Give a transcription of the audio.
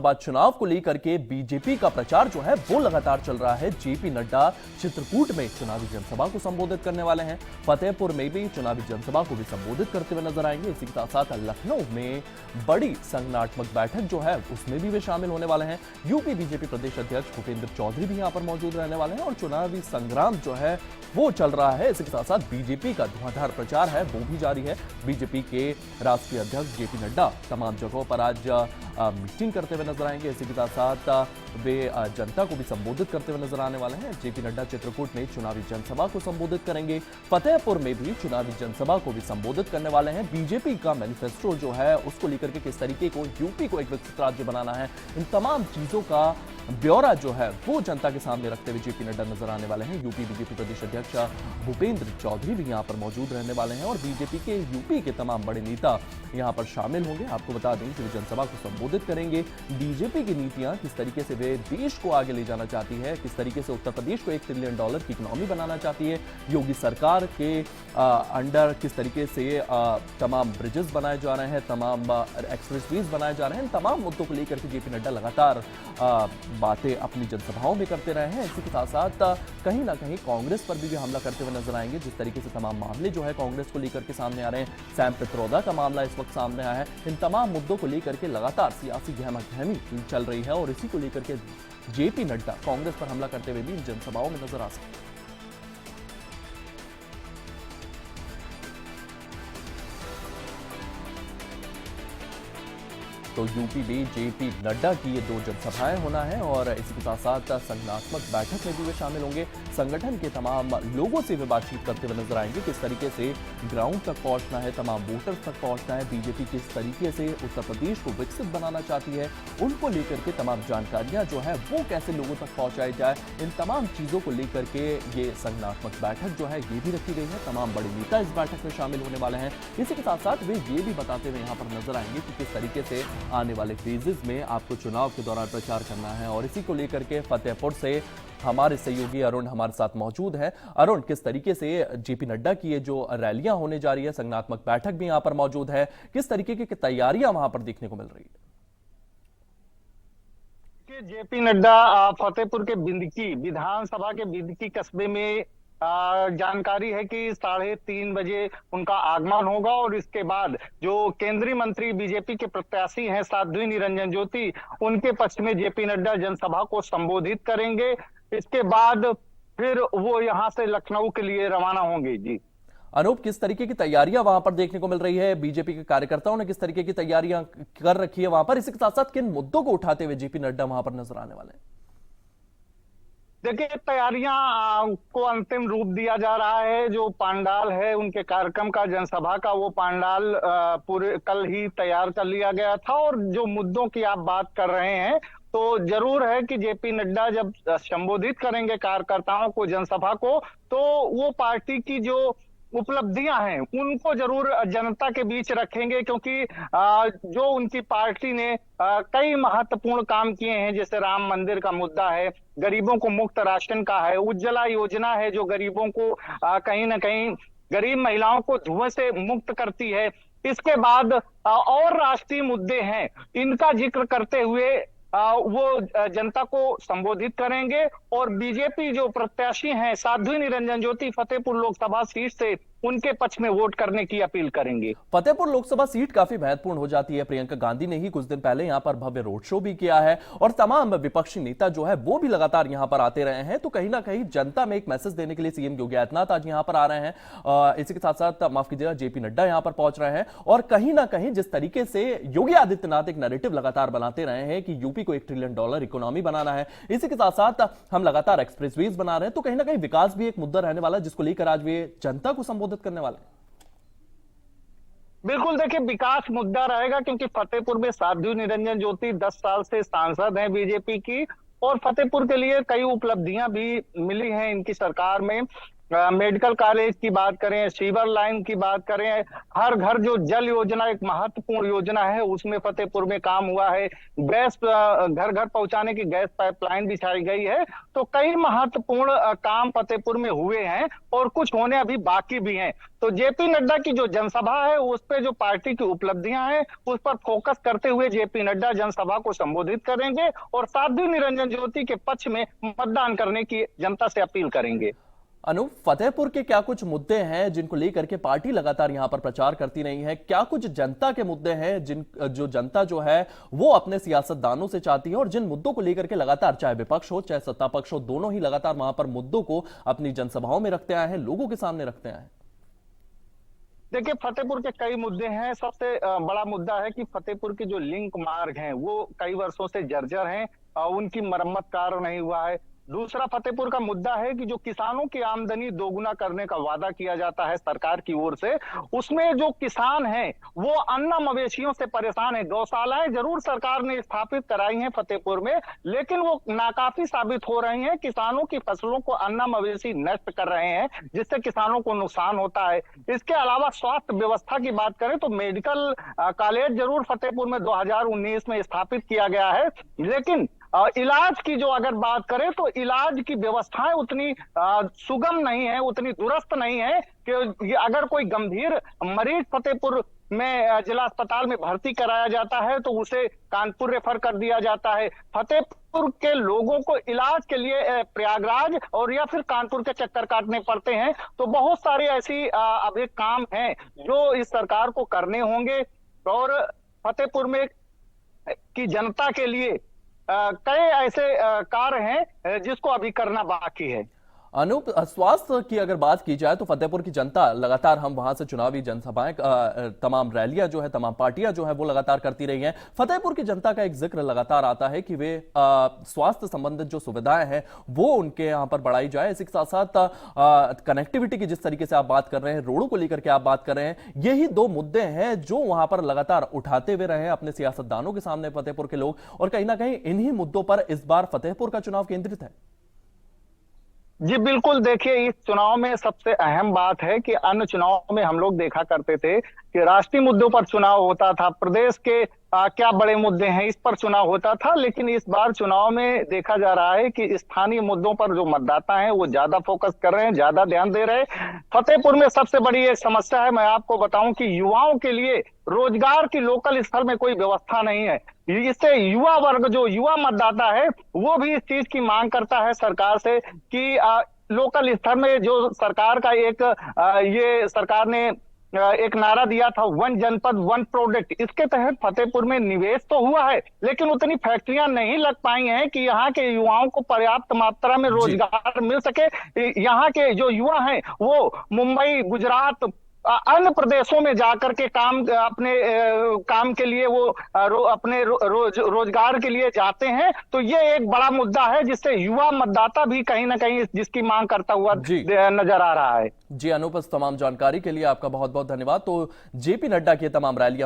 लोकसभा चुनाव को लेकर के बीजेपी का प्रचार जो है वो लगातार चल रहा है। जेपी नड्डा चित्रकूट में चुनावी जनसभा को संबोधित करने वाले हैं। फतेहपुर में भी चुनावी जनसभा को भी संबोधित करते हुए नजर आएंगे। इसी के साथ साथ लखनऊ में बड़ी संगठनात्मक बैठक जो है उसमें भी वे शामिल होने वाले हैं। यूपी बीजेपी प्रदेश अध्यक्ष भूपेंद्र चौधरी भी यहां पर मौजूद रहने वाले हैं और चुनावी संग्राम जो है वो चल रहा है। इसी के साथ साथ बीजेपी का धुआंधार प्रचार है वो भी जारी है। बीजेपी के राष्ट्रीय अध्यक्ष जेपी नड्डा तमाम जगहों पर आज मीटिंग करते हुए नजर आएंगे। इसी के साथ साथ वे जनता को भी संबोधित करते हुए नजर आने वाले हैं। जेपी नड्डा चित्रकूट में चुनावी जनसभा को संबोधित करेंगे। फतेहपुर में भी चुनावी जनसभा को भी संबोधित करने वाले हैं। बीजेपी का मैनिफेस्टो जो है उसको लेकर के किस तरीके को यूपी को एक विकसित राज्य बनाना है, इन तमाम चीजों का ब्यौरा जो है वो जनता के सामने रखते हुए जेपी नड्डा नजर आने वाले हैं। यूपी बीजेपी प्रदेश अध्यक्ष भूपेंद्र चौधरी भी यहां पर मौजूद रहने वाले हैं और बीजेपी के यूपी के तमाम बड़े नेता यहां पर शामिल होंगे। आपको बता दें कि वे जनसभा को संबोधित करेंगे। बीजेपी की नीतियां किस तरीके से वे देश को आगे ले जाना चाहती है, किस तरीके से उत्तर प्रदेश को $1 ट्रिलियन की इकोनॉमी बनाना चाहती है, योगी सरकार के अंडर किस तरीके से तमाम ब्रिजेस बनाए जा रहे हैं, तमाम एक्सप्रेसवेज बनाए जा रहे हैं, इन तमाम मुद्दों को लेकर के जेपी नड्डा लगातार बातें अपनी जनसभाओं में करते रहे हैं। इसी के साथ साथ कहीं ना कहीं कांग्रेस पर भी हमला करते हुए नजर आएंगे। जिस तरीके से तमाम मामले जो है कांग्रेस को लेकर के सामने आ रहे हैं, सैम पित्रोदा का मामला इस वक्त सामने आया है, इन तमाम मुद्दों को लेकर के लगातार सियासी गहमागहमी चल रही है और इसी को लेकर के जेपी नड्डा कांग्रेस पर हमला करते हुए भी इन जनसभाओं में नजर आ सकते हैं। तो यूपी में जेपी नड्डा की ये 2 जनसभाएं होना है और इसी के साथ साथ संगठनात्मक बैठक में भी वे शामिल होंगे। संगठन के तमाम लोगों से वे बातचीत करते हुए नजर आएंगे। किस तरीके से ग्राउंड तक पहुंचना है, तमाम वोटर्स तक पहुंचना है, बीजेपी किस तरीके से उत्तर प्रदेश को विकसित बनाना चाहती है, उनको लेकर के तमाम जानकारियां जो है वो कैसे लोगों तक पहुंचाई जाए, इन तमाम चीजों को लेकर के ये संगठनात्मक बैठक जो है ये भी रखी गई है। तमाम बड़े नेता इस बैठक में शामिल होने वाले हैं। इसी के साथ साथ वे ये भी बताते हुए यहाँ पर नजर आएंगे कि किस तरीके से आने वाले फेजेस में आपको चुनाव के दौरान प्रचार करना है और इसी को लेकर के फतेहपुर से हमारे सहयोगी अरुण हमारे साथ मौजूद है। अरुण, किस तरीके से जेपी नड्डा की ये जो रैलियां होने जा रही है, संगठनात्मक बैठक भी यहां पर मौजूद है, किस तरीके की तैयारियां वहां पर देखने को मिल रही है? जेपी नड्डा फतेहपुर के बिंदकी विधानसभा के बिंदकी कस्बे में जानकारी है कि 3:30 बजे उनका आगमन होगा और इसके बाद जो केंद्रीय मंत्री बीजेपी के प्रत्याशी हैं साध्वी निरंजन ज्योति, उनके पक्ष में जेपी नड्डा जनसभा को संबोधित करेंगे। इसके बाद फिर वो यहां से लखनऊ के लिए रवाना होंगे। जी अनूप, किस तरीके की तैयारियां वहां पर देखने को मिल रही है? बीजेपी के कार्यकर्ताओं ने किस तरीके की तैयारियां कर रखी है वहां पर? इसी के साथ साथ किन मुद्दों को उठाते हुए जेपी नड्डा वहां पर नजर आने वाले हैं? देखिए, तैयारियां को अंतिम रूप दिया जा रहा है। जो पांडाल है उनके कार्यक्रम का, जनसभा का, वो पांडाल पूरे कल ही तैयार कर लिया गया था और जो मुद्दों की आप बात कर रहे हैं तो जरूर है कि जेपी नड्डा जब संबोधित करेंगे कार्यकर्ताओं को, जनसभा को, तो वो पार्टी की जो उपलब्धियां हैं उनको जरूर जनता के बीच रखेंगे, क्योंकि जो उनकी पार्टी ने कई महत्वपूर्ण काम किए हैं, जैसे राम मंदिर का मुद्दा है, गरीबों को मुफ्त राशन का है, उज्ज्वला योजना है जो गरीबों को कहीं ना कहीं गरीब महिलाओं को धुएं से मुक्त करती है। इसके बाद और राष्ट्रीय मुद्दे हैं, इनका जिक्र करते हुए वो जनता को संबोधित करेंगे और बीजेपी जो प्रत्याशी हैं साध्वी निरंजन ज्योति फतेहपुर लोकसभा सीट से, उनके पक्ष में वोट करने की अपील करेंगे। फतेहपुर लोकसभा सीट काफी महत्वपूर्ण हो जाती है। प्रियंका गांधी ने ही कुछ दिन पहले यहां पर भव्य रोड शो भी किया है और तमाम विपक्षी नेता जो है वो भी लगातार यहां पर आते रहे हैं। तो कहीं ना कहीं जनता में एक मैसेज देने के लिए सीएम योगी आदित्यनाथ आज यहां पर आ रहे हैं। इसी के साथ साथ माफ कीजिएगा, जेपी नड्डा यहां पर पहुंच रहे हैं और कहीं ना कहीं जिस तरीके से योगी आदित्यनाथ एक नैरेटिव लगातार बनाते रहे हैं कि यूपी को $1 ट्रिलियन इकोनॉमी बनाना है, इसी के साथ साथ हम लगातार एक्सप्रेसवेज बना रहे हैं, तो कहीं ना कहीं विकास भी एक मुद्दा रहने वाला है जिसको लेकर आज वे जनता को संबोधित करने वाले हैं। बिल्कुल, देखिए, विकास मुद्दा रहेगा क्योंकि फतेहपुर में साध्वी निरंजन ज्योति 10 साल से सांसद हैं बीजेपी की और फतेहपुर के लिए कई उपलब्धियां भी मिली हैं इनकी सरकार में। मेडिकल कॉलेज की बात करें, सीवर लाइन की बात करें, हर घर जो जल योजना एक महत्वपूर्ण योजना है उसमें फतेहपुर में काम हुआ है। गैस घर घर पहुंचाने की गैस पाइपलाइन बिछाई गई है। तो कई महत्वपूर्ण काम फतेहपुर में हुए हैं और कुछ होने अभी बाकी भी हैं। तो जेपी नड्डा की जो जनसभा है उस पे जो पार्टी की उपलब्धियां हैं उस पर फोकस करते हुए जेपी नड्डा जनसभा को संबोधित करेंगे और साध्वी निरंजन ज्योति के पक्ष में मतदान करने की जनता से अपील करेंगे। अनूप, फतेहपुर के क्या कुछ मुद्दे हैं जिनको लेकर के पार्टी लगातार यहां पर प्रचार करती रही है? क्या कुछ जनता के मुद्दे हैं जो जनता जो है वो अपने सियासतदानों से चाहती है और जिन मुद्दों को लेकर के लगातार, चाहे विपक्ष हो चाहे सत्ता पक्ष हो, दोनों ही लगातार वहां पर मुद्दों को अपनी जनसभाओं में रखते आए हैं, लोगों के सामने रखते आए हैं? देखिए, फतेहपुर के कई मुद्दे हैं। सबसे बड़ा मुद्दा है कि फतेहपुर के जो लिंक मार्ग हैं वो कई वर्षों से जर्जर हैं, उनकी मरम्मत कार्य नहीं हुआ है। दूसरा फतेहपुर का मुद्दा है कि जो किसानों की आमदनी दोगुना करने का वादा किया जाता है सरकार की ओर से, उसमें जो किसान हैं वो अन्ना मवेशियों से परेशान है। गौशालाएं जरूर सरकार ने स्थापित कराई हैं फतेहपुर में, लेकिन वो नाकाफी साबित हो रही हैं। किसानों की फसलों को अन्ना मवेशी नष्ट कर रहे हैं, जिससे किसानों को नुकसान होता है। इसके अलावा स्वास्थ्य व्यवस्था की बात करें तो मेडिकल कॉलेज जरूर फतेहपुर में 2019 में स्थापित किया गया है, लेकिन इलाज की जो अगर बात करें तो इलाज की व्यवस्थाएं उतनी सुगम नहीं है, उतनी दुरुस्त नहीं है कि अगर कोई गंभीर मरीज फतेहपुर में जिला अस्पताल में भर्ती कराया जाता है तो उसे कानपुर रेफर कर दिया जाता है। फतेहपुर के लोगों को इलाज के लिए प्रयागराज और या फिर कानपुर के चक्कर काटने पड़ते हैं। तो बहुत सारे ऐसी अभी काम हैं जो इस सरकार को करने होंगे और फतेहपुर में की जनता के लिए कई ऐसे कार्य हैं जिसको अभी करना बाकी है। अनूप, स्वास्थ्य की अगर बात की जाए तो फतेहपुर की जनता लगातार, हम वहां से चुनावी जनसभाएं, तमाम रैलियां जो है, तमाम पार्टियां जो है वो लगातार करती रही हैं। फतेहपुर की जनता का एक जिक्र लगातार आता है कि वे स्वास्थ्य संबंधित जो सुविधाएं हैं वो उनके यहाँ पर बढ़ाई जाए। इसी के साथ साथ कनेक्टिविटी की जिस तरीके से आप बात कर रहे हैं, रोडों को लेकर के आप बात कर रहे हैं, यही दो मुद्दे हैं जो वहां पर लगातार उठाते हुए रहे अपने सियासतदानों के सामने फतेहपुर के लोग, और कहीं ना कहीं इन्हीं मुद्दों पर इस बार फतेहपुर का चुनाव केंद्रित है। जी बिल्कुल, देखिए इस चुनाव में सबसे अहम बात है कि अन्य चुनाव में हम लोग देखा करते थे कि राष्ट्रीय मुद्दों पर चुनाव होता था, प्रदेश के क्या बड़े मुद्दे हैं इस पर चुनाव होता था, लेकिन इस बार चुनाव में देखा जा रहा है कि स्थानीय मुद्दों पर जो मतदाता हैं वो ज्यादा फोकस कर रहे हैं, ज्यादा ध्यान दे रहे हैं। फतेहपुर में सबसे बड़ी एक समस्या है, मैं आपको बताऊं कि युवाओं के लिए रोजगार की लोकल स्तर में कोई व्यवस्था नहीं है। इससे युवा वर्ग, जो युवा मतदाता है, वो भी इस चीज की मांग करता है सरकार से कि लोकल स्तर में जो सरकार का एक ये सरकार ने एक नारा दिया था, वन जनपद वन प्रोडक्ट, इसके तहत फतेहपुर में निवेश तो हुआ है लेकिन उतनी फैक्ट्रियां नहीं लग पाई हैं कि यहाँ के युवाओं को पर्याप्त मात्रा में रोजगार मिल सके। यहाँ के जो युवा हैं वो मुंबई, गुजरात, अन्य प्रदेशों में जाकर के अपने काम के लिए वो अपने रोजगार के लिए जाते हैं। तो ये एक बड़ा मुद्दा है जिससे युवा मतदाता भी कहीं ना कहीं जिसकी मांग करता हुआ नजर आ रहा है। जी अनूप, तमाम जानकारी के लिए आपका बहुत बहुत धन्यवाद। तो जेपी नड्डा की तमाम रैलियां